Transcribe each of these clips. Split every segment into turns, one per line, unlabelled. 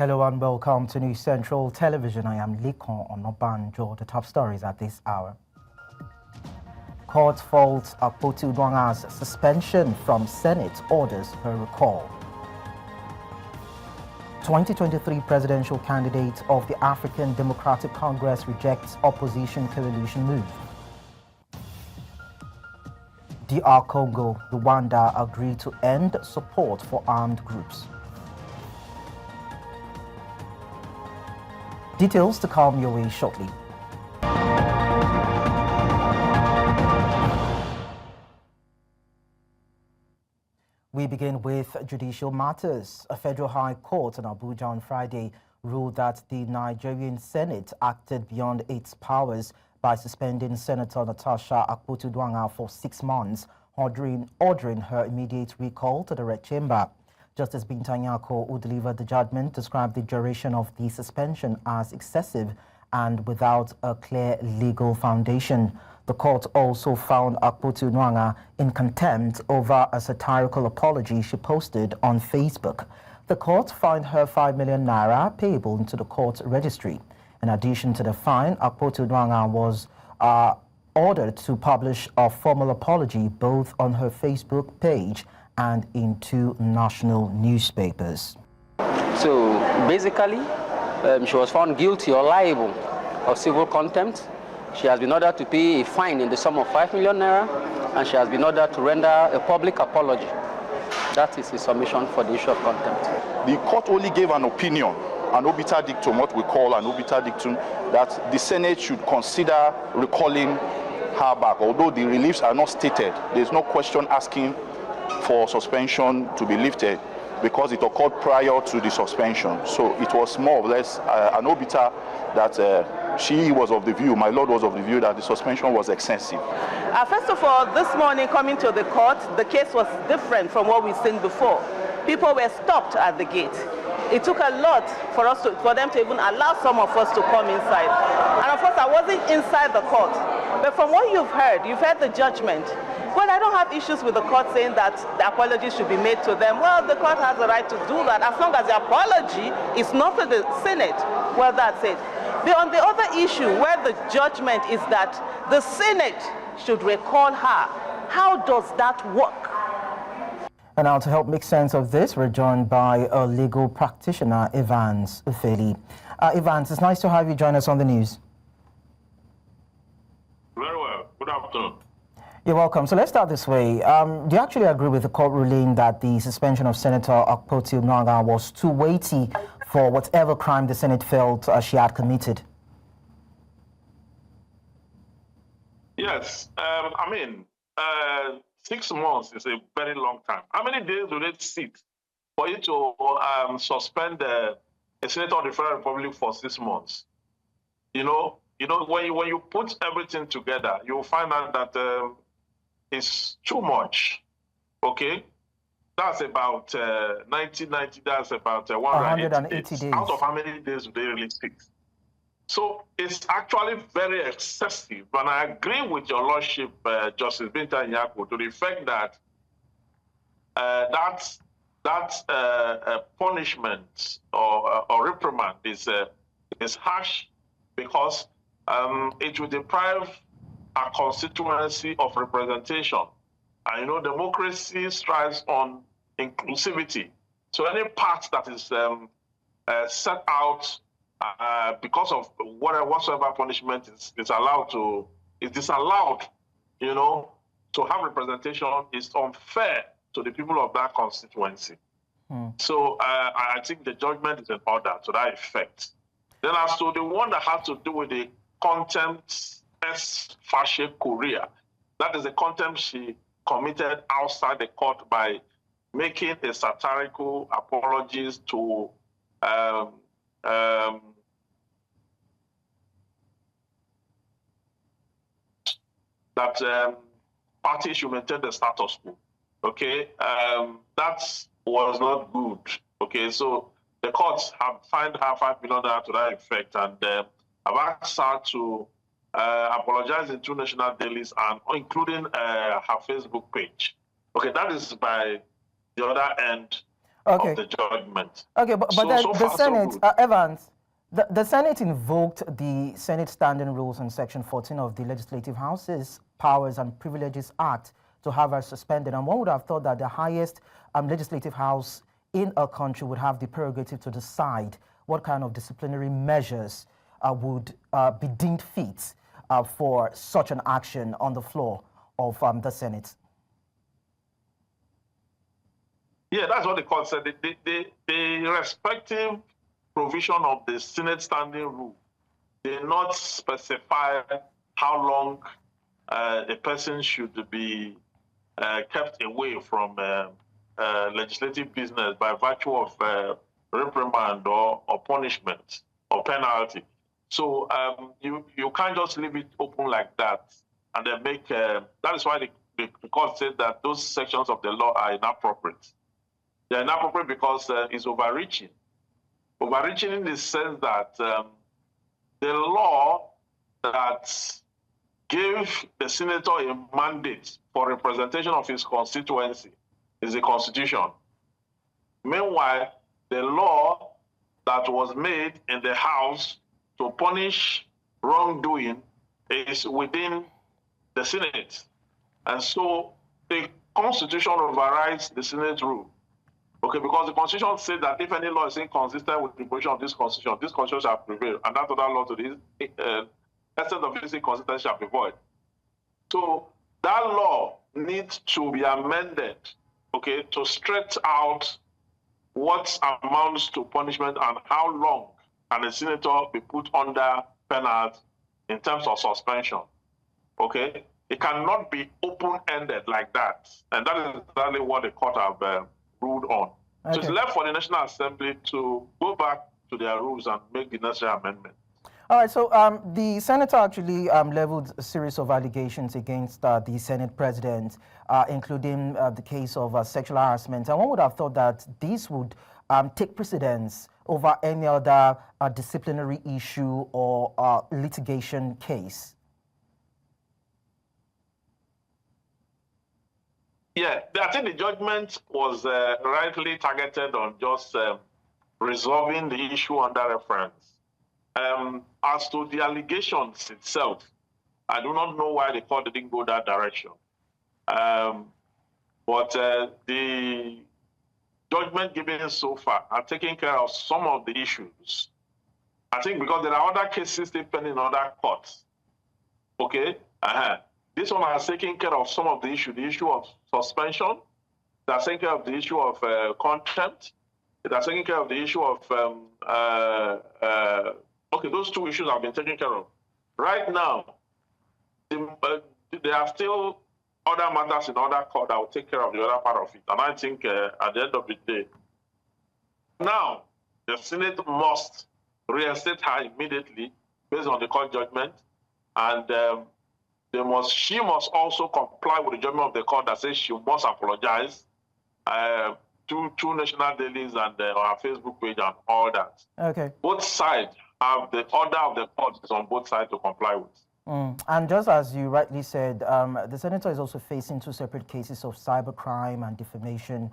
Hello and welcome to News Central Television. I am Likon Onobanjo. The top stories at this hour. Court faults Akpotu Dwanga's suspension from Senate orders her recall. 2023 presidential candidate of the African Democratic Congress rejects opposition coalition move. DR Congo, Rwanda agree to end support for armed groups. Details to come your way shortly. We begin with judicial matters. A federal high court in Abuja on Friday ruled that the Nigerian Senate acted beyond its powers by suspending Senator Natasha Akpotu-Dwanga for 6 months, ordering her immediate recall to the Red Chamber. Justice Binta Nyako, who delivered the judgment, described the duration of the suspension as excessive and without a clear legal foundation. The court also found Akpotu-Dwanga in contempt over a satirical apology she posted on Facebook. The court fined her 5 million naira payable into the court registry. In addition to the fine, Akpotu-Dwanga was ordered to publish a formal apology both on her Facebook page and in 2 national newspapers.
So basically, she was found guilty or liable of civil contempt. She has been ordered to pay a fine in the sum of 5 million naira, and she has been ordered to render a public apology. That is the submission for the issue of contempt.
The court only gave an opinion, an obiter dictum, what we call an obiter dictum, that the Senate should consider recalling her back. Although the reliefs are not stated, there's no question asking for suspension to be lifted because it occurred prior to the suspension. So it was more or less an obiter that she was of the view, my lord was of the view that the suspension was excessive.
First of all, this morning coming to the court, the case was different from what we've seen before. People were stopped at the gate. It took a lot for them to even allow some of us to come inside. And of course, I wasn't inside the court. But from what you've heard the judgment. Well, I don't have issues with the court saying that the apology should be made to them. Well, the court has the right to do that as long as the apology is not to the Senate. Well, that's it. But on the other issue, where the judgment is that the Senate should recall her, how does that work?
And now to help make sense of this, we're joined by a legal practitioner, Evans Ufeli. Evans, it's nice to have you join us on the news.
Very well. Good afternoon.
You're welcome. So let's start this way. Do you actually agree with the court ruling that the suspension of Senator Akpotu-Dwanga was too weighty for whatever crime the Senate felt she had committed?
Yes. 6 months is a very long time. How many days will it sit for you to suspend a senator of the Federal Republic for 6 months? You know, when you put everything together, you'll find out that it's too much. Okay, that's about 90. That's about 180 days. Out of how many days do they really sit? So it's actually very excessive. And I agree with your lordship, Justice Binta Nyako, to the effect that that punishment or reprimand is harsh because it will deprive a constituency of representation. And democracy strives on inclusivity. So any part that is set out because of whatsoever punishment is disallowed, to have representation is unfair to the people of that constituency. So I think the judgment is in order to that effect. Then as to the one that has to do with the contempt fascia Korea, that is the contempt she committed outside the court by making a satirical apologies to that party should maintain the status quo. Okay, that was not good. Okay, so the courts have fined her 5 million to that effect, and I've asked her to apologize in 2 national dailies, and including her Facebook page. Okay, that is by the other end. of the judgment.
Okay, but
So
then the
far,
Senate,
so good.
Evans, the Senate invoked the Senate Standing Rules in Section 14 of the Legislative House's Powers and Privileges Act to have her suspended. And one would have thought that the highest legislative house in a country would have the prerogative to decide what kind of disciplinary measures would be deemed fit for such an action on the floor of the Senate.
Yeah, that's what the court said. The respective provision of the Senate Standing Rule did not specify how long a person should be kept away from legislative business by virtue of reprimand or punishment or penalty. So you can't just leave it open like that and then make. That is why the court said that those sections of the law are inappropriate. They're inappropriate because it's overreaching. Overreaching in the sense that the law that gave the senator a mandate for representation of his constituency is the Constitution. Meanwhile, the law that was made in the House to punish wrongdoing is within the Senate. And so the Constitution overrides the Senate rule. Okay, because the Constitution says that if any law is inconsistent with the provision of this Constitution shall prevail, and that other law to the extent of this inconsistency shall be void. So that law needs to be amended, okay, to stretch out what amounts to punishment and how long can a senator be put under penalty in terms of suspension, okay? It cannot be open-ended like that, and that is exactly what the court have ruled on. Okay. So it's left for the National Assembly to go back to their rules and make the necessary amendment.
All right, so the senator actually leveled a series of allegations against the Senate president, including the case of sexual harassment. And one would have thought that this would take precedence over any other disciplinary issue or litigation case.
Yeah, I think the judgment was rightly targeted on just resolving the issue under reference. As to the allegations itself, I do not know why the court didn't go that direction. But the judgment given so far are taking care of some of the issues. I think because there are other cases still pending in other courts. Okay? This one has taken care of some of the issue of suspension. That's taking care of the issue of contempt. That's taking care of the issue of, okay, those two issues have been taken care of. Right now, there are still other matters in other court that will take care of the other part of it. And I think at the end of the day, now the Senate must reinstate her immediately based on the court judgment, and she must also comply with the judgment of the court that says she must apologize to national dailies and on her Facebook page and all that.
Okay.
Both sides have the order of the court is on both sides to comply with.
And just as you rightly said, the senator is also facing two separate cases of cybercrime and defamation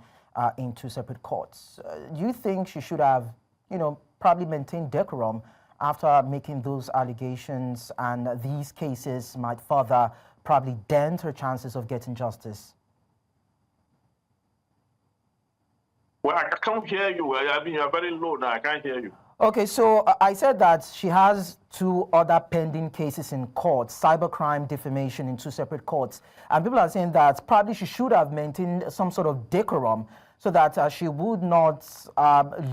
in two separate courts. Do you think she should have, probably maintained decorum after making those allegations, and these cases might further probably dent her chances of getting justice?
Well, I can't hear you. I mean, you're very low now. I can't hear you.
Okay, so I said that she has two other pending cases in court, cybercrime, defamation in two separate courts. And people are saying that probably she should have maintained some sort of decorum so that she would not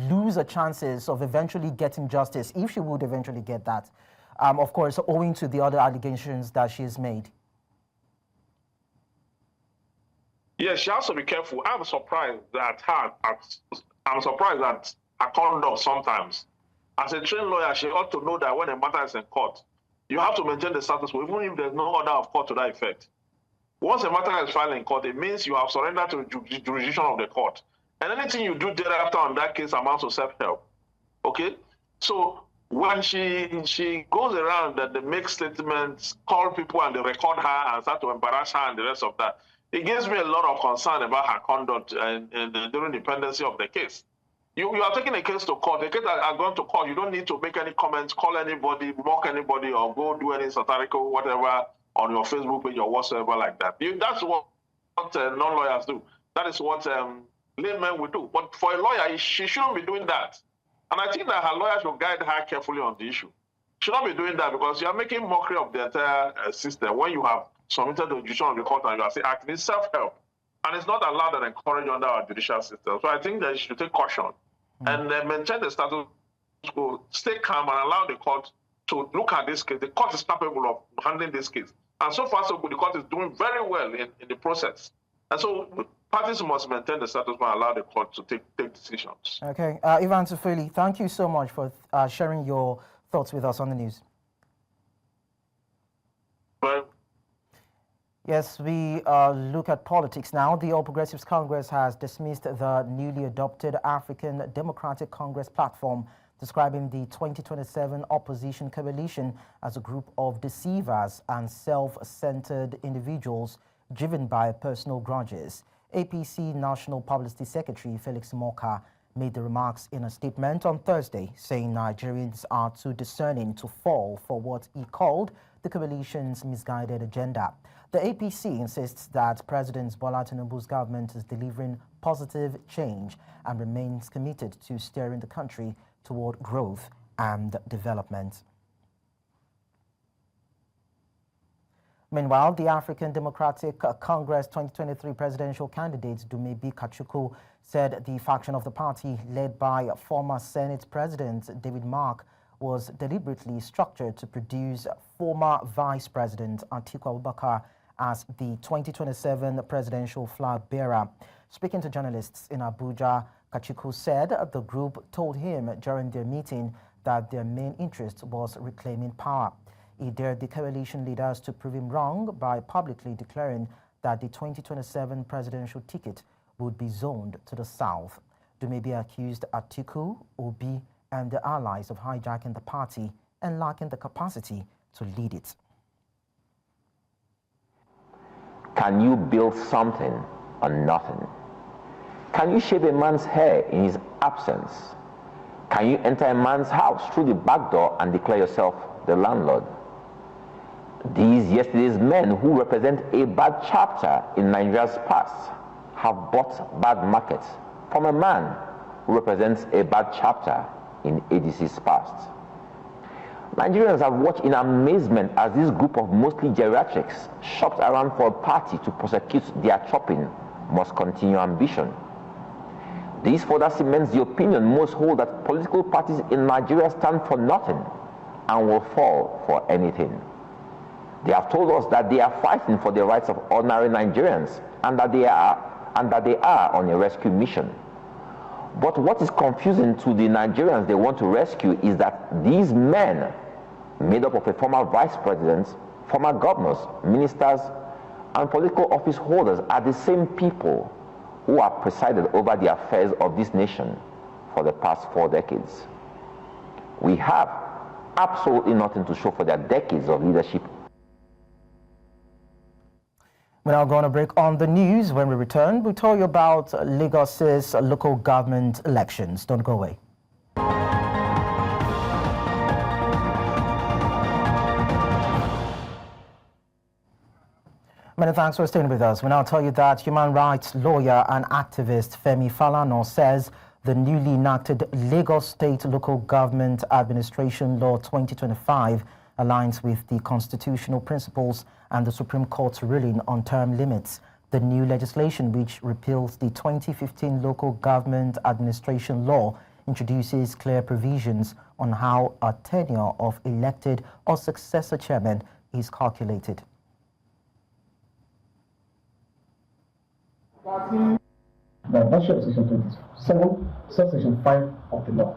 lose her chances of eventually getting justice, if she would eventually get that, of course, owing to the other allegations that she has made.
Yes, she has to be careful. I'm surprised at her conduct sometimes. As a trained lawyer, she ought to know that when a matter is in court, you have to maintain the status quo, even if there's no order of court to that effect. Once a matter is filed in court, it means you have surrendered to the jurisdiction of the court. And anything you do thereafter on that case amounts to self-help. Okay? So when she goes around and they make statements, call people and they record her and start to embarrass her and the rest of that, it gives me a lot of concern about her conduct and during the pendency of the case. You are taking a case to court. The case that are going to court, you don't need to make any comments, call anybody, mock anybody, or go do any satirical whatever on your Facebook page or whatsoever like that. That's what non-lawyers do. That is what laymen will do. But for a lawyer, she shouldn't be doing that. And I think that her lawyer should guide her carefully on the issue. She should not be doing that because you are making mockery of the entire system when you have submitted the decision of the court and you are saying acting is self-help. And it's not allowed and encouraged under our judicial system. So I think that you should take caution and maintain the status quo, stay calm and allow the court to look at this case. The court is capable of handling this case. And so far, so good, the court is doing very well in the process. And so parties must maintain the status quo and allow the court to take decisions.
Okay. Ivan Tufeli, thank you so much for sharing your thoughts with us on the news.
Well,
yes, we look at politics now. The All Progressives Congress has dismissed the newly adopted African Democratic Congress platform, describing the 2027 opposition coalition as a group of deceivers and self-centered individuals driven by personal grudges. APC National Publicity Secretary Felix Moka made the remarks in a statement on Thursday, saying Nigerians are too discerning to fall for what he called the coalition's misguided agenda. The APC insists that President Bola Tinubu's government is delivering positive change and remains committed to steering the country toward growth and development. Meanwhile, the African Democratic Congress 2023 presidential candidate Dumebi Kachukwu said the faction of the party led by former Senate President David Mark was deliberately structured to produce former Vice President Atiku Abubakar as the 2027 presidential flag bearer. Speaking to journalists in Abuja, Kachukwu said the group told him during their meeting that their main interest was reclaiming power. He dared the coalition leaders to prove him wrong by publicly declaring that the 2027 presidential ticket would be zoned to the south. Dumebi accused Atiku, Obi, and the allies of hijacking the party and lacking the capacity to lead it.
Can you build something on nothing? Can you shave a man's hair in his absence? Can you enter a man's house through the back door and declare yourself the landlord? These yesterday's men who represent a bad chapter in Nigeria's past have bought bad markets from a man who represents a bad chapter in ADC's past. Nigerians have watched in amazement as this group of mostly geriatrics shopped around for a party to prosecute their chopping must continue ambition. This further cements the opinion most hold that political parties in Nigeria stand for nothing and will fall for anything. They have told us that they are fighting for the rights of ordinary Nigerians and that they are on a rescue mission. But what is confusing to the Nigerians they want to rescue is that these men, made up of a former vice president, former governors, ministers, and political office holders, are the same people who have presided over the affairs of this nation for the past 4 decades. We have absolutely nothing to show for their decades of leadership.
We're now going to break on the news. When we return, we'll tell you about Lagos's local government elections. Don't go away. Many thanks for staying with us. We now tell you that human rights lawyer and activist Femi Falana says the newly enacted Lagos State Local Government Administration Law 2025 aligns with the constitutional principles and the Supreme Court's ruling on term limits. The new legislation, which repeals the 2015 Local Government Administration Law, introduces clear provisions on how a tenure of elected or successor chairman is calculated.
By virtue of Section 27, subsection 5 of the law,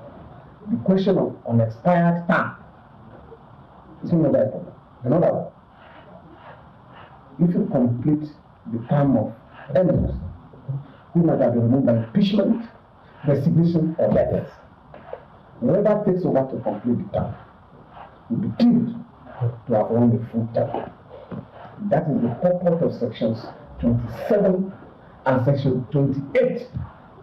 the question of unexpired term is not that important. Another one, if you complete the term of enemies, who might have been removed by impeachment, resignation, or death, whoever takes over to complete the term will be deemed to have run the full term. That is the purport of sections 27 and Section 28,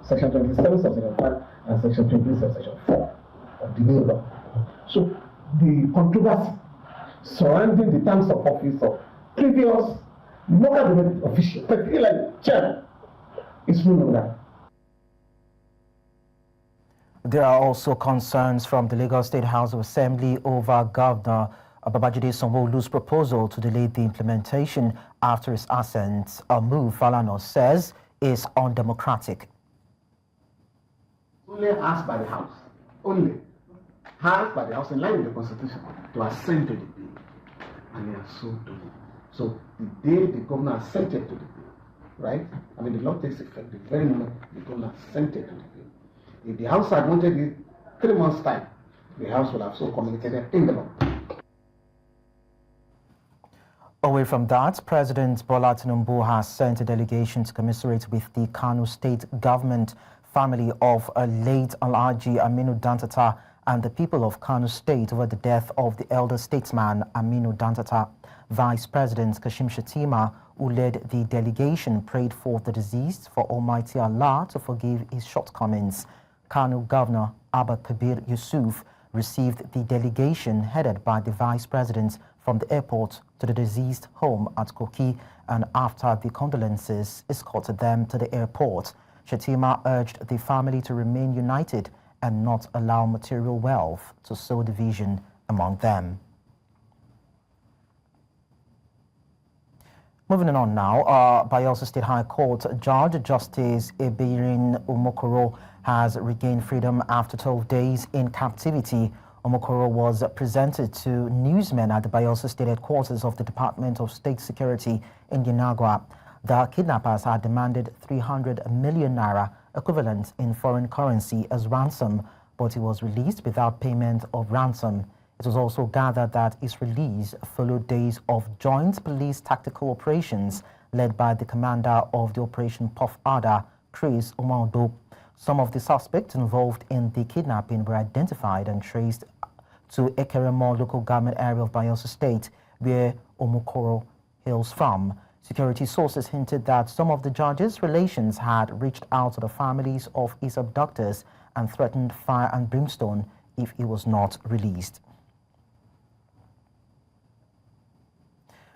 Section 27, Subsection 5, and Section 28, Subsection 4 of the new law. So the controversy surrounding the terms of office of previous local government officials, particularly chairman, is no longer.
There are also concerns from the Lagos State House of Assembly over Governor Babajide Sanwo-Olu's proposal to delay the implementation after his assent, a move Falana says is undemocratic.
Only asked by the House, only asked by the House in line with the Constitution to assent to the bill, and they are so doing it. So the day the governor assented to the bill, right? I mean, the law takes effect the very moment the governor assented to the bill. If the House had wanted it 3 months' time, the House would have so communicated in the law.
Away from that, President Bola Tinubu has sent a delegation to commiserate with the Kano State government, family of late Alhaji Aminu Dantata, and the people of Kano State over the death of the elder statesman Aminu Dantata. Vice President Kashim Shettima, who led the delegation, prayed for the deceased for Almighty Allah to forgive his shortcomings. Kano Governor Abba Kabir Yusuf received the delegation headed by the Vice President from the airport to the deceased home at Koki, and after the condolences, escorted them to the airport. Shettima urged the family to remain united and not allow material wealth to sow division among them. Moving on now, Bayelsa State High Court Judge Justice Ebirin Omokoro has regained freedom after 12 days in captivity. Omokoro was presented to newsmen at the Bayelsa State Headquarters of the Department of State Security in Yanagwa. The kidnappers had demanded 300 million naira, equivalent in foreign currency, as ransom, but he was released without payment of ransom. It was also gathered that his release followed days of joint police tactical operations led by the commander of the Operation Puff Ada, Chris Omaudo. Some of the suspects involved in the kidnapping were identified and traced to Ekeremo local government area of Bayelsa State, where Omokoro hails from. Security sources hinted that some of the judge's relations had reached out to the families of his abductors and threatened fire and brimstone if he was not released.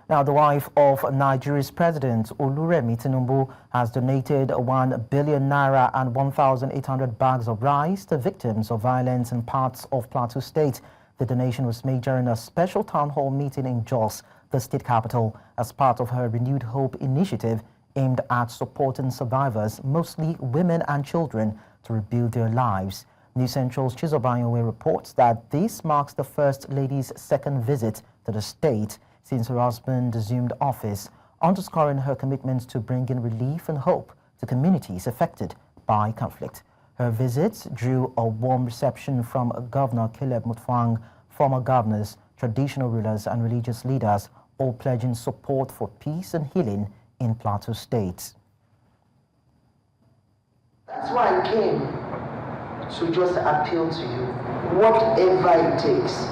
Now, the wife of Nigeria's President Oluremi Tinubu has donated 1 billion naira and 1,800 bags of rice to victims of violence in parts of Plateau State. The donation was made during a special town hall meeting in Jos, the state capital, as part of her Renewed Hope initiative aimed at supporting survivors, mostly women and children, to rebuild their lives. News Central's Chizobayowe reports that this marks the First Lady's second visit to the state since her husband assumed office, underscoring her commitment to bringing relief and hope to communities affected by conflict. Her visit drew a warm reception from Governor Caleb Mutfwang, former governors, traditional rulers, and religious leaders, all pledging support for peace and healing in Plateau State.
That's why I came to just appeal to you. Whatever it takes,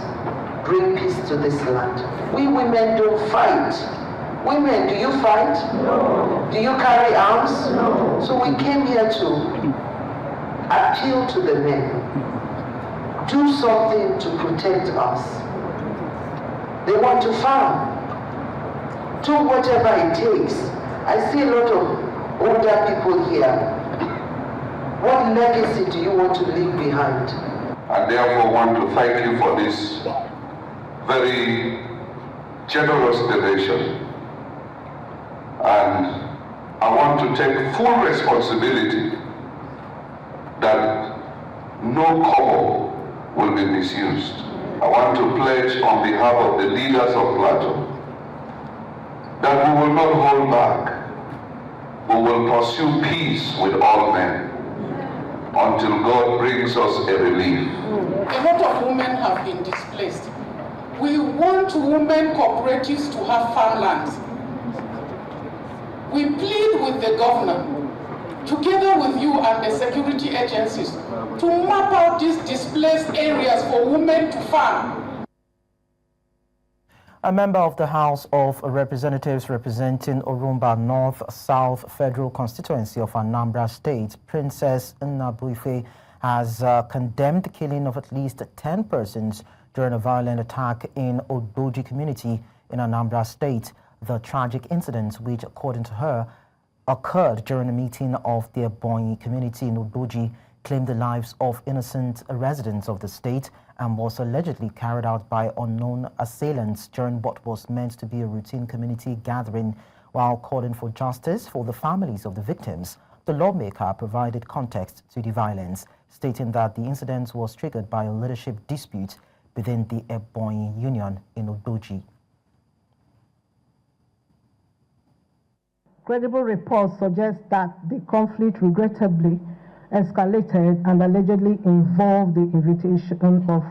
bring peace to this land. We women don't fight. Women, do you fight? No. Do you carry arms? No. So we came here to appeal to the men. Do something to protect us. They want to farm. Do whatever it takes. I see a lot of older people here. What legacy do you want to leave behind?
I therefore want to thank you for this very generous donation, and I want to take full responsibility that no kobo will be misused. I want to pledge on behalf of the leaders of Plateau that we will not hold back. We will pursue peace with all men until God brings us a relief.
A lot of women have been displaced. We want women cooperatives to have farmlands. We plead with the governor, together with you and the security agencies, to map out these displaced areas for women to farm.
A member of the House of Representatives representing Orumba North South Federal Constituency of Anambra State, Princess Nnabuife, has condemned the killing of at least 10 persons during a violent attack in Odoji community in Anambra State. The tragic incident, which according to her occurred during a meeting of the Ebonyi community in Odoji, claimed the lives of innocent residents of the state and was allegedly carried out by unknown assailants during what was meant to be a routine community gathering. While calling for justice for the families of the victims, the lawmaker provided context to the violence, stating that the incident was triggered by a leadership dispute within the Ebonyi Union in Odoji.
Credible reports suggest that the conflict regrettably escalated and allegedly involved the invitation of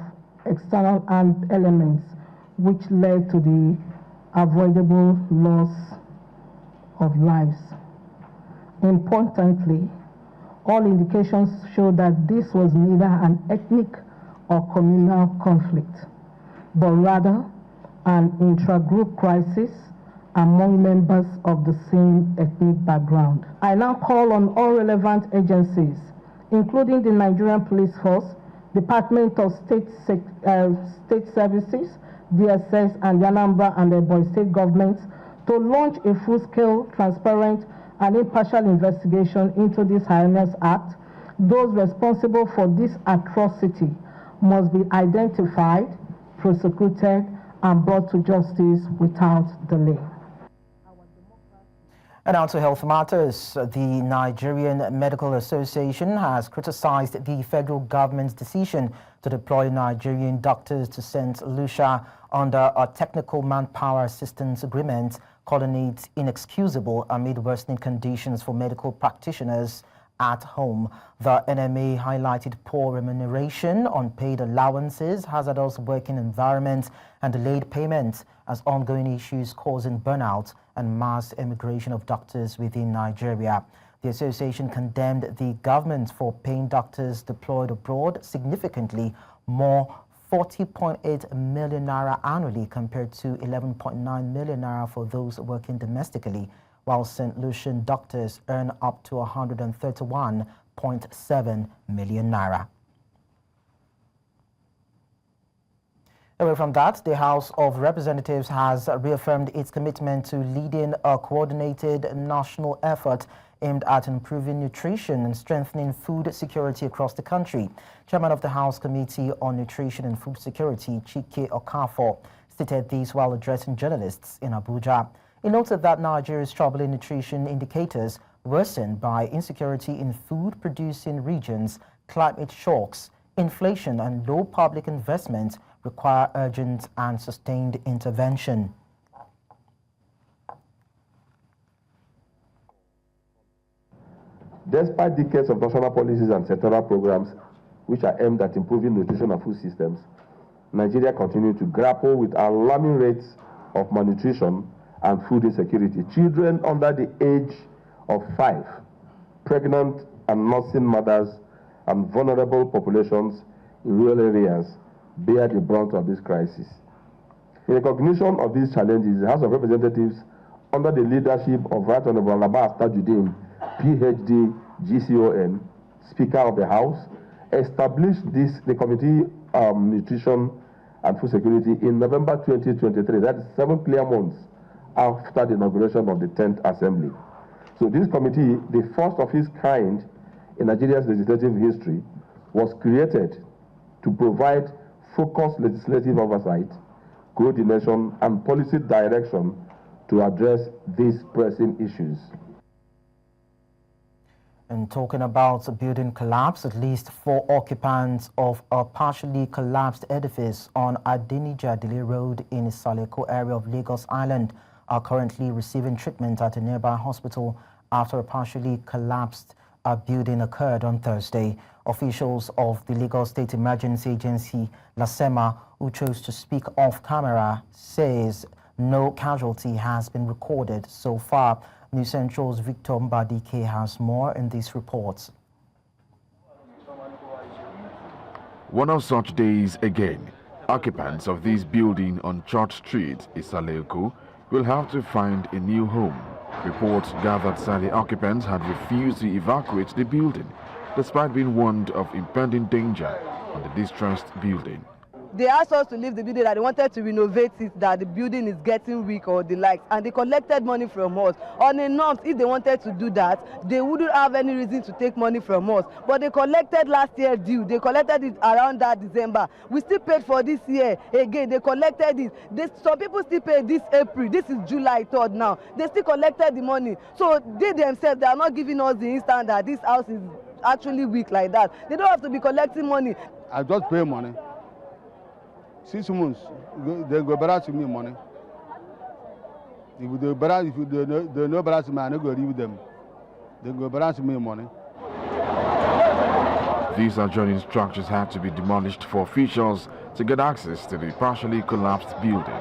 external armed elements, which led to the avoidable loss of lives. Importantly, all indications show that this was neither an ethnic or communal conflict, but rather an intra-group crisis among members of the same ethnic background. I now call on all relevant agencies, including the Nigerian Police Force, Department of State Services, DSS, and the Anambra and Ebonyi state governments to launch a full-scale, transparent, and impartial investigation into this heinous act. Those responsible for this atrocity must be identified, prosecuted, and brought to justice without delay.
And now to health matters. The Nigerian Medical Association has criticized the federal government's decision to deploy Nigerian doctors to St. Lucia under a technical manpower assistance agreement, calling it inexcusable amid worsening conditions for medical practitioners at home. The NMA highlighted poor remuneration, unpaid allowances, hazardous working environments, and delayed payments as ongoing issues causing burnout and mass emigration of doctors within Nigeria. The association condemned the government for paying doctors deployed abroad significantly more, 40.8 million naira annually compared to 11.9 million naira for those working domestically, while St. Lucian doctors earn up to 131.7 million naira. Away from that, the House of Representatives has reaffirmed its commitment to leading a coordinated national effort aimed at improving nutrition and strengthening food security across the country. Chairman of the House Committee on Nutrition and Food Security, Chike Okafor, stated this while addressing journalists in Abuja. He noted that Nigeria's troubling nutrition indicators worsened by insecurity in food-producing regions, climate shocks, inflation, and low public investment require urgent and sustained intervention.
Despite decades of national policies and sectoral programs which are aimed at improving nutrition and food systems, Nigeria continues to grapple with alarming rates of malnutrition and food insecurity. Children under the age of 5, pregnant and nursing mothers, and vulnerable populations in rural areas bear the brunt of this crisis. In recognition of these challenges, the House of Representatives, under the leadership of Right Honorable Alaba Astajuddin, PhD, GCON, Speaker of the House, established the Committee on Nutrition and Food Security in November 2023. That is 7 clear months after the inauguration of the 10th Assembly. So this committee, the first of its kind in Nigeria's legislative history, was created to provide focused legislative oversight, coordination, and policy direction to address these pressing issues.
And talking about a building collapse, at least 4 occupants of a partially collapsed edifice on Adenija Dele Road in Isaleko area of Lagos Island are currently receiving treatment at a nearby hospital after a partially collapsed building occurred on Thursday. Officials of the Lagos State Emergency Agency, LASEMA, who chose to speak off camera, says no casualty has been recorded so far. News Central's Victor Mbadike has more in these reports.
One of such days again, Occupants of this building on Church Street, Isaleko, will have to find a new home. Reports gathered said the occupants had refused to evacuate the building, despite being warned of impending danger on the distressed building.
They asked us to leave the building, that they wanted to renovate it, that the building is getting weak or the likes, and they collected money from us. On a norm, if they wanted to do that, they wouldn't have any reason to take money from us. But they collected last year due. They collected it around that December. We still paid for this year. Again, they collected it. Some people still pay this April. This is July 3rd now. They still collected the money. So they themselves, they are not giving us the instant that this house is actually weak like that. They don't have to be collecting money.
I just pay money. 6 months, they go back to me money. If they know back to me, I don't go leave them. They go back to me money.
These adjoining structures had to be demolished for officials to get access to the partially collapsed building.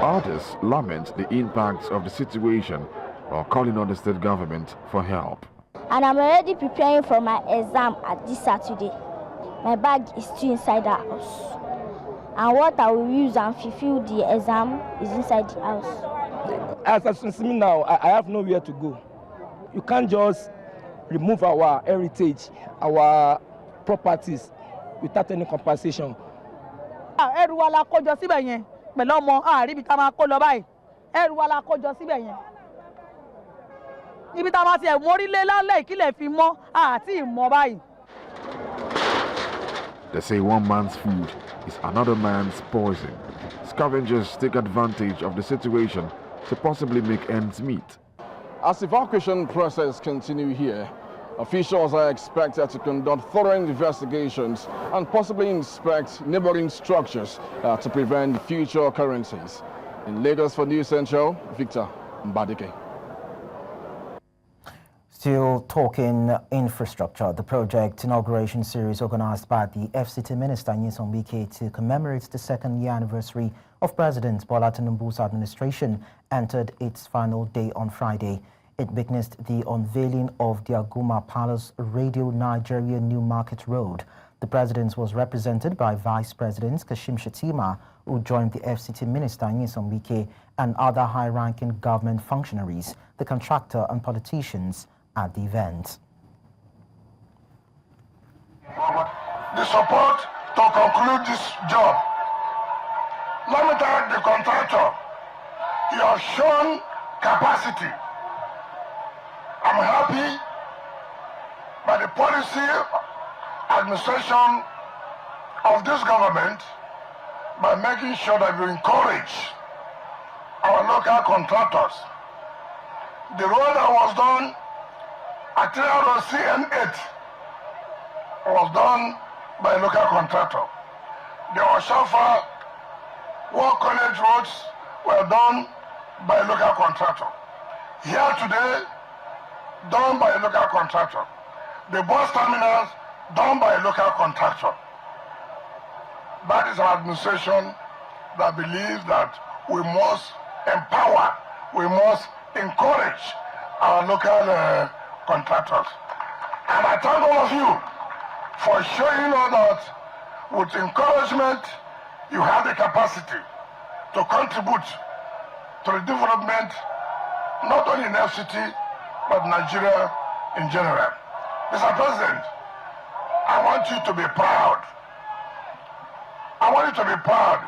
Others lament the impacts of the situation while calling on the state government for help.
And I'm already preparing for my exam at this Saturday. My bag is still inside the house. And what I will use and fulfill the exam is inside the house.
As I see me now, I have nowhere to go. You can't just remove our heritage, our properties, without any compensation.
Ẹrù wa la kó jọ síbẹ̀ yẹn pẹ̀lú ọmọ àríbi tá máa kó lọ báyìí. Ẹrù wa la kó jọ síbẹ̀ yẹn. Ibi tá máa ti ẹ̀ mórílé lálẹ́ ìkílẹ̀ fi mọ́ àti ìmọ̀ báyìí.
They say one man's food is another man's poison. Scavengers take advantage of the situation to possibly make ends meet.
As evacuation process continue here, officials are expected to conduct thorough investigations and possibly inspect neighboring structures to prevent future occurrences. In Lagos for News Central, Victor Mbadike.
Still talking infrastructure, the project inauguration series organized by the FCT Minister Nyesom Wike to commemorate the second year anniversary of President Bola Tinubu's administration entered its final day on Friday. It witnessed the unveiling of the Aguma Palace Radio Nigeria New Market Road. The president was represented by Vice President Kashim Shettima, who joined the FCT Minister Nyesom Wike and other high-ranking government functionaries, the contractor and politicians at the event.
The support to conclude this job. Let me thank the contractor. He has shown capacity. I'm happy by the policy administration of this government by making sure that we encourage our local contractors. The road that was done at CN8 was done by a local contractor. The Oshafa War College roads were done by a local contractor. Here today, done by a local contractor. The bus terminals, done by a local contractor. That is an administration that believes that we must empower, we must encourage our local contractors. And I thank all of you for showing us that with encouragement, you have the capacity to contribute to the development, not only in FCT, but Nigeria in general. Mr. President, I want you to be proud. I want you to be proud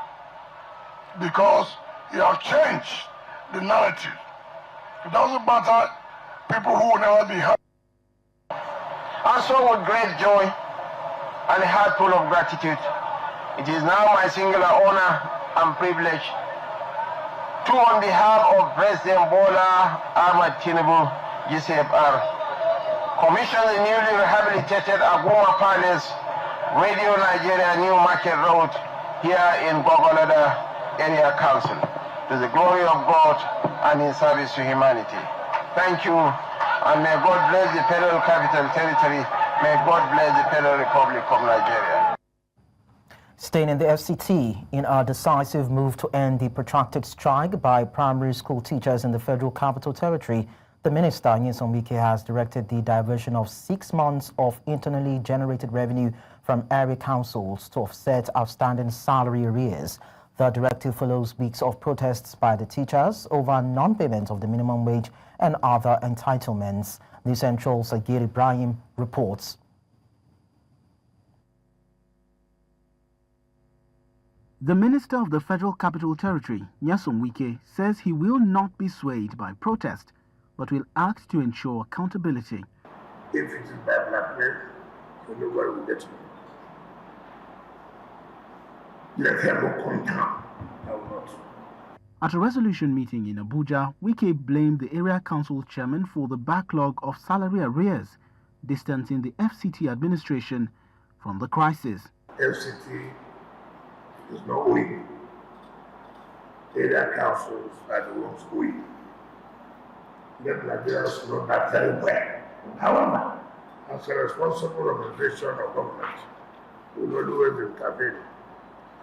because you have changed the narrative. It doesn't matter people who will never be happy.
And so with great joy and a heart full of gratitude, it is now my singular honor and privilege to, on behalf of President Bola Ahmed Tinubu, GCFR, commission the newly rehabilitated Aguma Palace Radio Nigeria New Market Road here in Gwagwalada Area Council, to the glory of God and in service to humanity. Thank you, and may God bless the Federal Capital Territory. May God bless the Federal Republic of Nigeria.
Staying in the FCT, in a decisive move to end the protracted strike by primary school teachers in the Federal Capital Territory, the Minister, Nyesom Wike, has directed the diversion of 6 months of internally generated revenue from area councils to offset outstanding salary arrears. The directive follows weeks of protests by the teachers over non-payment of the minimum wage and other entitlements. News Central's Agir Ibrahim reports.
The Minister of the Federal Capital Territory, Nyesom Wike, says he will not be swayed by protest, but will act to ensure accountability.
If it is by blackmail, so nobody will get me. Let him come down. I will not.
At a resolution meeting in Abuja, Wike blamed the area council chairman for the backlog of salary arrears, distancing the FCT administration from the crisis.
FCT is not owing. Area councils are the ones owing. Let Nigerians know that very well. However, as a responsible organization of government, we will always intervene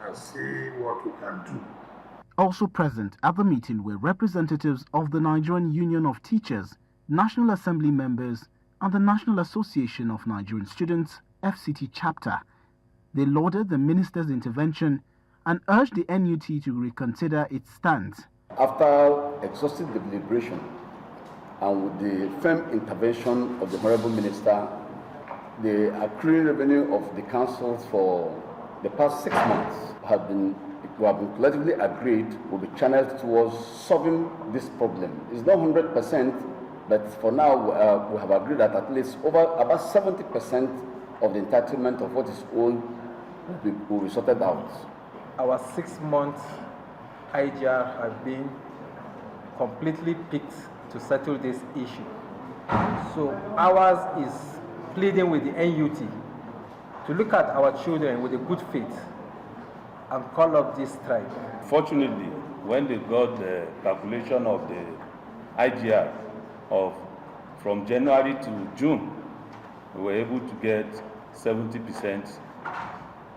and see what we can do.
Also present at the meeting were representatives of the Nigerian Union of Teachers, National Assembly members, and the National Association of Nigerian Students, FCT chapter. They lauded the minister's intervention and urged the NUT to reconsider its stance.
After exhaustive deliberation and with the firm intervention of the Honorable Minister, the accruing revenue of the councils for the past 6 months we have been collectively agreed will be channeled towards solving this problem. It's not 100%, but for now we have agreed that at least about 70% of the entitlement of what is owed will be sorted out.
Our 6-month IGR has been completely picked to settle this issue. So ours is pleading with the NUT to look at our children with a good faith and call up this strike.
Fortunately, when they got the calculation of the IGR from January to June, we were able to get 70%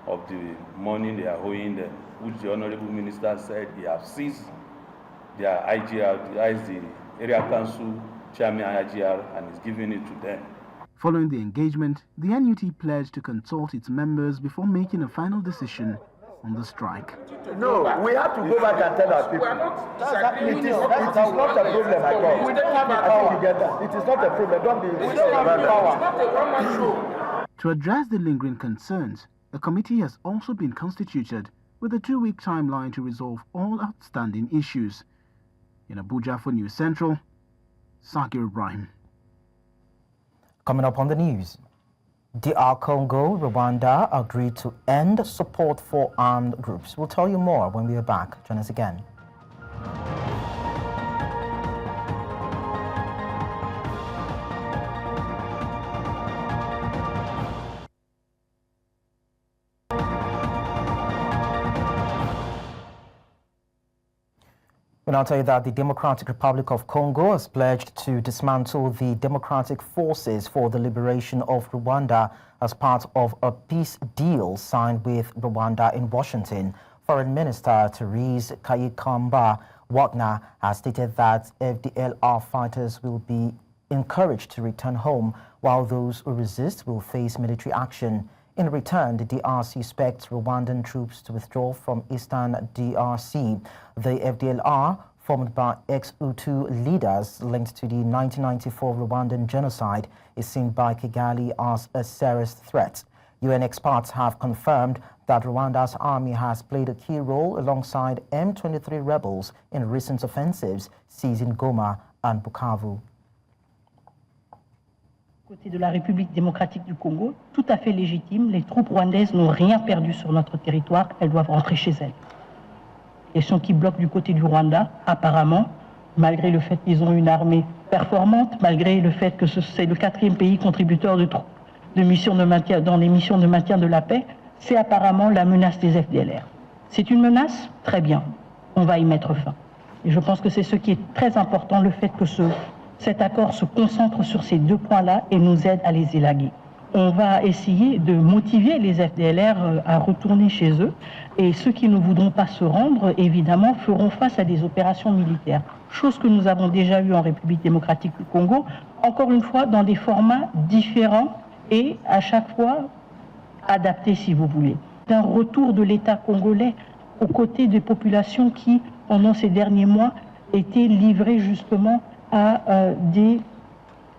of the money they are owing them, which the Honorable Minister said he has seized their IGR, that is the area council chairman IGR, and is giving it to them.
Following the engagement, the NUT pledged to consult its members before making a final decision on the strike.
No, we have to go back and tell our people. It is not a problem at all. We don't have a power. It is not a problem. Don't be. We don't have power. It's not a one-man show.
To address the lingering concerns, a committee has also been constituted with a 2-week timeline to resolve all outstanding issues. In Abuja for News Central, Sakir Ibrahim.
Coming up on the news, DR Congo, Rwanda agreed to end support for armed groups. We'll tell you more when we are back. Join us again. We'll now tell you that the Democratic Republic of Congo has pledged to dismantle the Democratic Forces for the Liberation of Rwanda as part of a peace deal signed with Rwanda in Washington. Foreign Minister Therese Kayikamba Wagner has stated that FDLR fighters will be encouraged to return home, while those who resist will face military action. In return, the DRC expects Rwandan troops to withdraw from eastern DRC. The FDLR, formed by ex-Hutu leaders linked to the 1994 Rwandan genocide, is seen by Kigali as a serious threat. UN experts have confirmed that Rwanda's army has played a key role alongside M23 rebels in recent offensives seizing Goma and Bukavu.
Côté de la République démocratique du Congo, tout à fait légitime. Les troupes rwandaises n'ont rien perdu sur notre territoire. Elles doivent rentrer chez elles. Question qui bloque du côté du Rwanda, apparemment, malgré le fait qu'ils ont une armée performante, malgré le fait que c'est le 4e pays contributeur de missions de maintien, dans les missions de maintien de la paix, c'est apparemment la menace des FDLR. C'est une menace? Très bien. On va y mettre fin. Et je pense que c'est ce qui est très important, le fait que cet accord se concentre sur ces 2 points-là et nous aide à les élaguer. On va essayer de motiver les FDLR à retourner chez eux et ceux qui ne voudront pas se rendre, évidemment, feront face à des opérations militaires. Chose que nous avons déjà eue en République démocratique du Congo, encore une fois dans des formats différents et à chaque fois adapté, si vous voulez. D'un retour de l'État congolais aux côtés des populations qui, pendant ces derniers mois, étaient livrées justement à des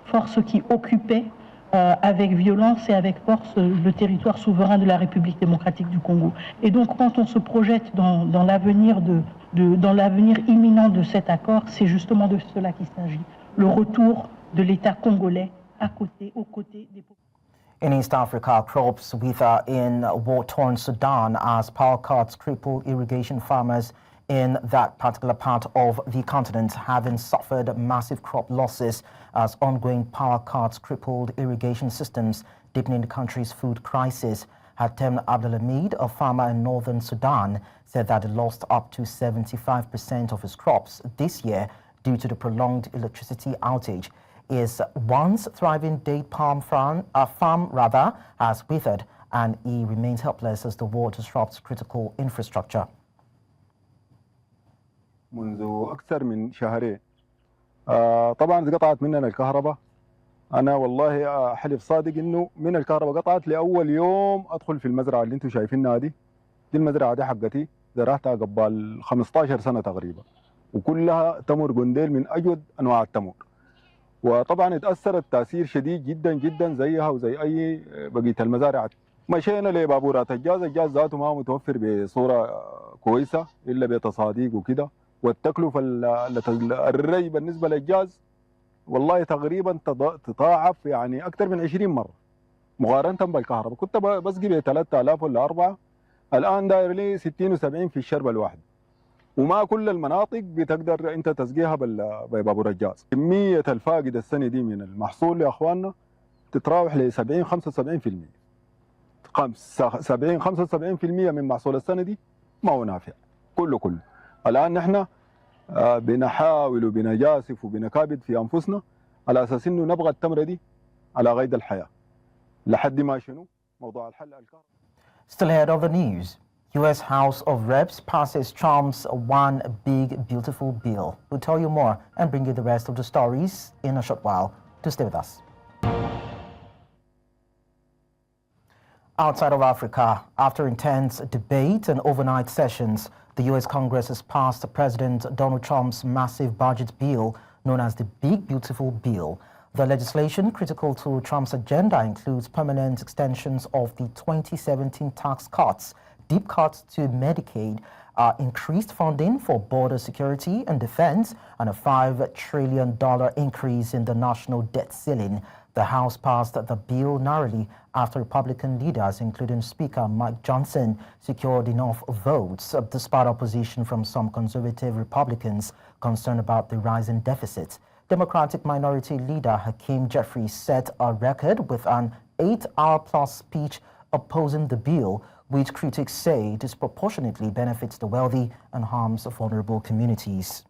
forces qui occupaient avec violence et avec force le territoire souverain de la République démocratique du Congo. Et donc, quand on se projette dans l'avenir imminent de cet accord, c'est justement de cela qu'il s'agit. Le retour de l'État congolais aux côtés des populations.
In East Africa, crops wither in war-torn Sudan as power cuts cripple irrigation farmers in that particular part of the continent, having suffered massive crop losses as ongoing power cuts crippled irrigation systems, deepening the country's food crisis. Hatem Abdelhamid, a farmer in northern Sudan, said that he lost up to 75% of his crops this year due to the prolonged electricity outage. His once thriving date palm farm has withered, and he remains helpless as the war disrupts critical infrastructure.
منذ أكثر من شهرين طبعا قطعت مننا الكهرباء. أنا والله حلف صادق إنه من الكهرباء قطعت لأول يوم أدخل في المزرعة اللي أنتم شايفينها دي المزرعة دي حقتي زرعتها قبل 15 سنة تقريبا، وكلها تمر قنديل من أجود أنواع التمر. وطبعا اتأثرت تأثير شديد جدا جدا زيها وزي أي بقية المزارع. مشينا لبابورات الجاز ذاته ما متوفر بصورة كويسة إلا بتصاديق وكده، والتكلفة الري بالنسبة للجاز والله تقريبا تضاعف يعني أكثر من 20 مرة مقارنة بالكهرباء. كنت بسقي ب 3000 ولا 4، الآن داير لي 60 و70 في الشرب الواحد، وما كل المناطق بتقدر انت تسقيها ببابور الجاز. كميه الفاقد السنه دي من المحصول يا اخواننا تتراوح ل 70 75%. 70 75% من محصول السنه دي ما هو نافع كله. الان نحن بنحاول وبنجاسف وبنكابد في انفسنا على اساس انه نبغى التمره دي على قيد الحياه لحد ما شنو موضوع الحل الكهرباء.
Still ahead of the news, U.S. House of Reps passes Trump's One Big Beautiful Bill. We'll tell you more and bring you the rest of the stories in a short while. Do stay with us. Outside of Africa, after intense debate and overnight sessions, the U.S. Congress has passed President Donald Trump's massive budget bill known as the Big Beautiful Bill. The legislation critical to Trump's agenda includes permanent extensions of the 2017 tax cuts, deep cuts to Medicaid, increased funding for border security and defense, and a $5 trillion increase in the national debt ceiling. The House passed the bill narrowly after Republican leaders, including Speaker Mike Johnson, secured enough votes, despite opposition from some conservative Republicans concerned about the rising deficit. Democratic Minority Leader Hakeem Jeffries set a record with an 8-hour-plus speech opposing the bill, which critics say disproportionately benefits the wealthy and harms vulnerable communities.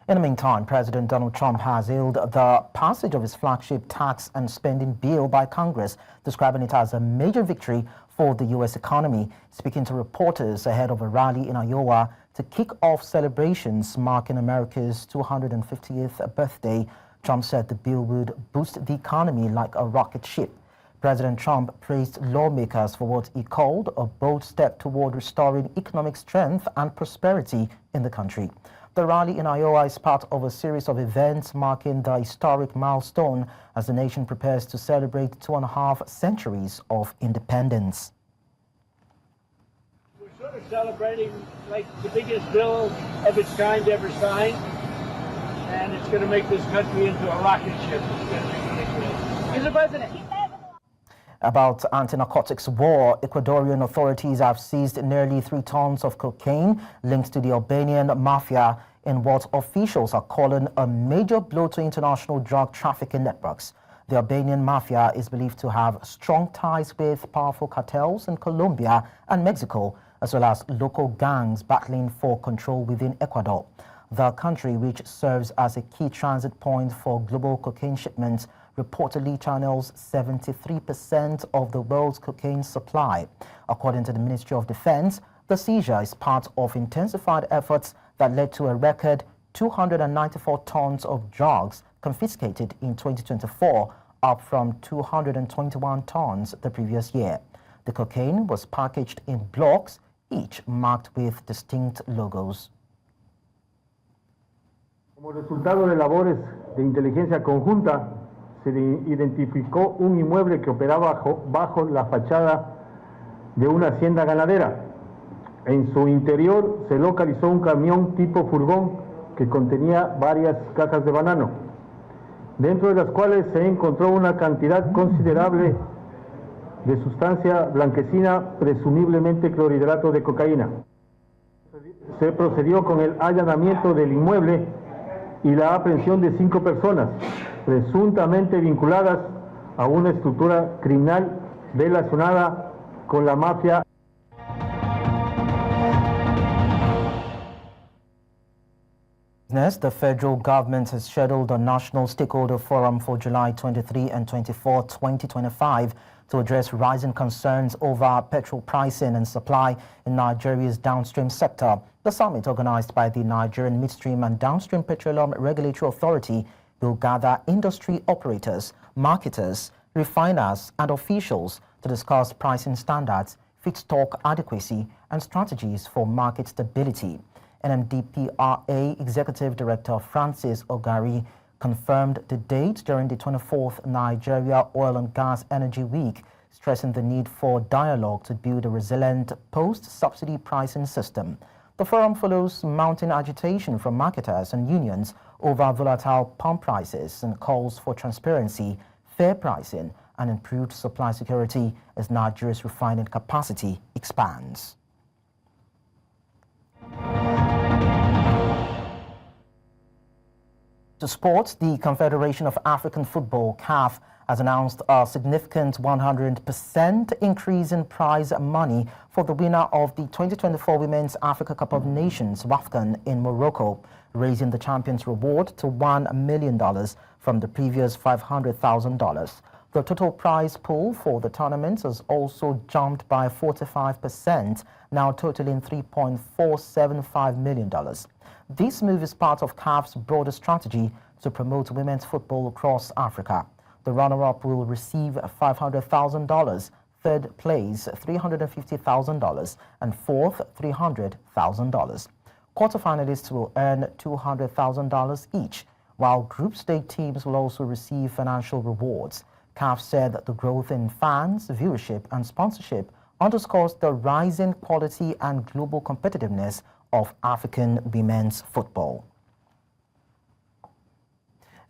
In the meantime, President Donald Trump has hailed the passage of his flagship tax and spending bill by Congress, describing it as a major victory for the U.S. economy. Speaking to reporters ahead of a rally in Iowa to kick off celebrations marking America's 250th birthday, Trump said the bill would boost the economy like a rocket ship. President Trump praised lawmakers for what he called a bold step toward restoring economic strength and prosperity in the country. The rally in Iowa is part of a series of events marking the historic milestone as the nation prepares to celebrate 2.5 centuries of independence.
We're sort of celebrating like the biggest bill of its kind ever signed, and it's going to make this country into a rocket ship. It's going to be really great. Mr. President.
About anti-narcotics war, Ecuadorian authorities have seized nearly 3 tons of cocaine linked to the Albanian mafia in what officials are calling a major blow to international drug trafficking networks. The Albanian mafia is believed to have strong ties with powerful cartels in Colombia and Mexico, as well as local gangs battling for control within Ecuador. The country, which serves as a key transit point for global cocaine shipments, reportedly channels 73% of the world's cocaine supply. According to the Ministry of Defense, the seizure is part of intensified efforts that led to a record 294 tons of drugs confiscated in 2024, up from 221 tons the previous year. The cocaine was packaged in blocks, each marked with distinct logos.
Como resultado de labores de inteligencia conjunta, se identificó un inmueble que operaba bajo la fachada de una hacienda ganadera. En su interior se localizó un camión tipo furgón que contenía varias cajas de banano, dentro de las cuales se encontró una cantidad considerable de sustancia blanquecina, presumiblemente clorhidrato de cocaína. Se procedió con el allanamiento del inmueble y la aprehensión de 5 personas, presuntamente vinculadas a una estructura criminal relacionada con la mafia.
The federal government has scheduled a national stakeholder forum for July 23 and 24, 2025 to address rising concerns over petrol pricing and supply in Nigeria's downstream sector. The summit, organized by the Nigerian Midstream and Downstream Petroleum Regulatory Authority, will gather industry operators, marketers, refiners, and officials to discuss pricing standards, feedstock adequacy, and strategies for market stability. NMDPRA Executive Director Francis Ogari confirmed the date during the 24th Nigeria Oil and Gas Energy Week, stressing the need for dialogue to build a resilient post-subsidy pricing system. The forum follows mounting agitation from marketers and unions over volatile pump prices and calls for transparency, fair pricing, and improved supply security as Nigeria's refining capacity expands. To sports, the Confederation of African Football, CAF, has announced a significant 100% increase in prize money for the winner of the 2024 Women's Africa Cup of Nations, WAFCON, in Morocco, raising the champion's reward to $1 million from the previous $500,000. The total prize pool for the tournament has also jumped by 45%, now totaling $3.475 million. This move is part of CAF's broader strategy to promote women's football across Africa. The runner-up will receive $500,000, third place $350,000, and fourth $300,000. Quarterfinalists will earn $200,000 each, while group stage teams will also receive financial rewards. CAF said that the growth in fans, viewership, and sponsorship underscores the rising quality and global competitiveness of African women's football.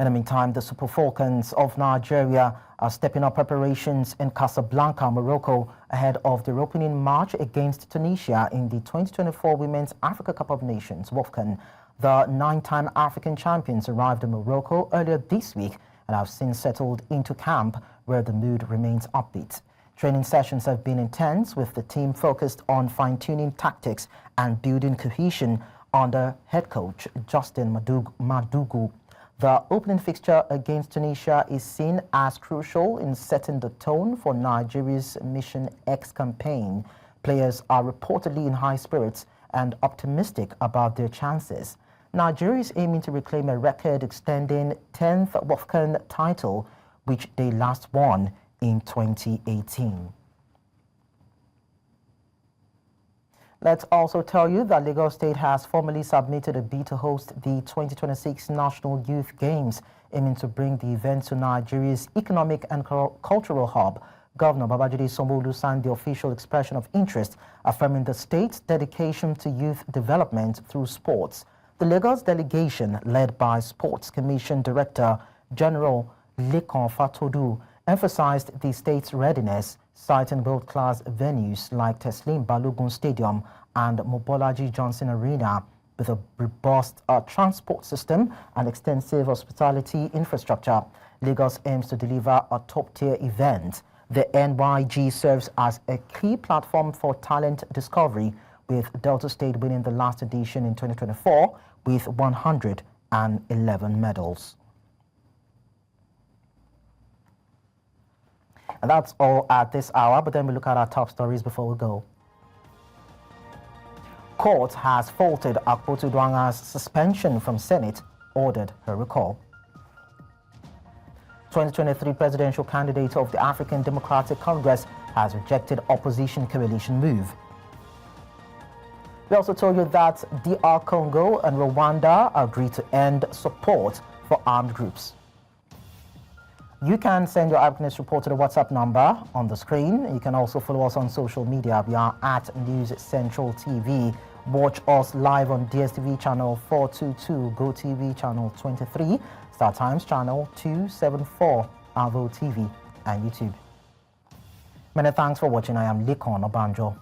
In the meantime, the Super Falcons of Nigeria are stepping up preparations in Casablanca, Morocco, ahead of their opening match against Tunisia in the 2024 Women's Africa Cup of Nations, WAFCON. The 9-time African champions arrived in Morocco earlier this week and have since settled into camp, where the mood remains upbeat. Training sessions have been intense, with the team focused on fine-tuning tactics and building cohesion under head coach Justin Madugu. The opening fixture against Tunisia is seen as crucial in setting the tone for Nigeria's Mission X campaign. Players are reportedly in high spirits and optimistic about their chances. Nigeria is aiming to reclaim a record-extending 10th WAFCON title, which they last won in 2018. Let's also tell you that Lagos State has formally submitted a bid to host the 2026 National Youth Games, aiming to bring the event to Nigeria's economic and cultural hub. Governor Babajide Sanwo-Olu signed the official expression of interest, affirming the state's dedication to youth development through sports. The Lagos delegation, led by Sports Commission Director General Lekan Fatodu, emphasized the state's readiness, citing world-class venues like Teslim Balogun Stadium and Mobolaji Johnson Arena, with a robust transport system and extensive hospitality infrastructure. Lagos aims to deliver a top-tier event. The NYG serves as a key platform for talent discovery, with Delta State winning the last edition in 2024 with 111 medals. And that's all at this hour, but then we look at our top stories before we go. Court has faulted Akpotu Duanga's suspension from Senate, ordered her recall. 2023 presidential candidate of the African Democratic Congress, has rejected opposition coalition move. We also told you that DR Congo and Rwanda agreed to end support for armed groups. You can send your eyewitness report to the WhatsApp number on the screen. You can also follow us on social media. We are at News Central TV. Watch us live on DSTV channel 422, GoTV channel 23, Star Times channel 274, Avo TV, and YouTube. Many thanks for watching. I am Likon Obanjo.